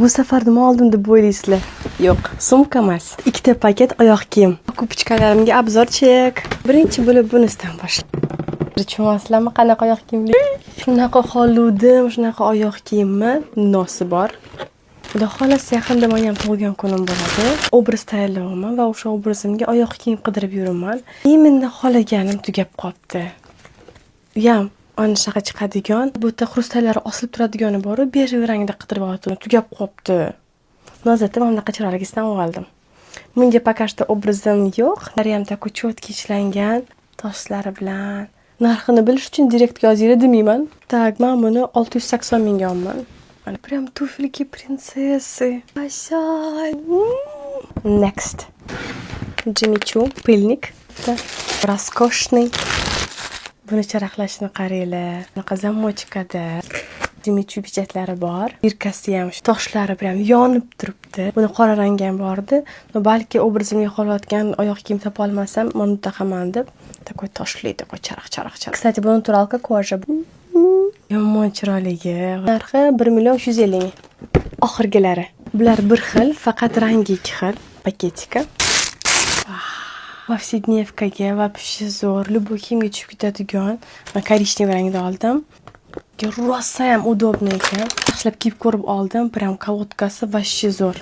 Bu safar nima oldim deb o'ylaysizlar? Yo'q, sumka emas. Ikkita paket oyoq kiyim. Ko'pchikalarimga obzor chek. Birinchi bo'lib bunisidan boshlayman. Tushunasizlarmi qanaqa oyoq kiyimli? Shunaqa holudim, shunaqa oyoq kiyimmi? Nosi bor. Xudo xolasa yaqinda men ham tug'ilgan kunim bo'ladi. Obraz tayyorlayman va o'sha obrazimga oyoq kiyim qidirib yuraman. Menda xohlaganim tugab qoldi. Uyam ana shunaqa chiqadigan, bu yerda xrustallari osilib turadigani bor-u, bej rangda qidirib oldim. Tugab qoldi. Nozatda mana bunaqa chiroyligisidan oldim. Menga pakashda obrazim yo'q. Ham tako chotki ishlangan toshlari bilan. Narxini bilish uchun direkt yozinglar demayman. Tak, men buni 680 mingga olman. Mana прям туфельки принцессы. Ashay. Next. Jimmy Choo пыльник. Роскошный. Buni charaqlashini qaranglar. Bunaqa zamochkada Jimmy Choo pechatlari bor. Yelkasi ham toshlari bilan yonib turibdi. Buni qora rangi ham bordi. Balki obrazimga qolayotgan oyoq kiyim topa olmasam, men taqaman deb takoy toshlaydi, charaq. Kстати, bu naturalka koja. Yomon chiroyligi. Narxi 1.350 ming. Oxirgilari. Bular bir xil, faqat rangi ikki xil paketika. Повседневкаga вообще zo'r, любой kiyimga tushib ketadigan. Men korичневый rangda oldim. Rosa ham удобный ekan. Tashlab kiyib ko'rib oldim. Прям kalotkasi вообще zo'r.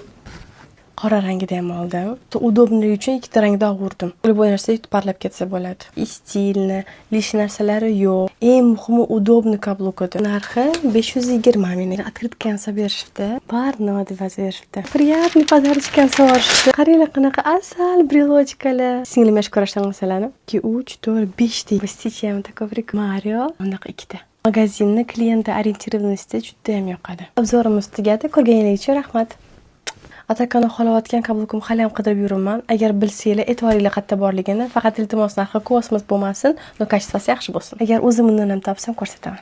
Qora rangida ham oldim. Удобный uchun ikkita rangda oldim. Любой narsa parlab ketsa bo'ladi. Stilni, lish narsalari yo'q. Eng muhimi удобный kablukada. Narxi 520 ming. Открытканsa berishdi. Barno deb berishdi. Приятный подарочкам so'rashdi. Qaranglar qanaqa asal брелочкаlar. Singlim yosh ko'rashdan masalani. 2 3 4 5 ta. Sticham takovrik Mario. Bunaqa ikkita. Magazinni kliyenta orientirованности juda ham yoqadi. Obzorimiz tugadi. Ko'rganingiz uchun rahmat. Atakani xohlayotgan kablukim hali ham qidirib yuraman. Agar bilsanglar, e'tiboringlar qayerda borligini, faqat iltimos narxi kosmos bo'lmasin, no kачествоsi yaxshi bo'lsin. Agar o'zim undan ham topsam ko'rsataman.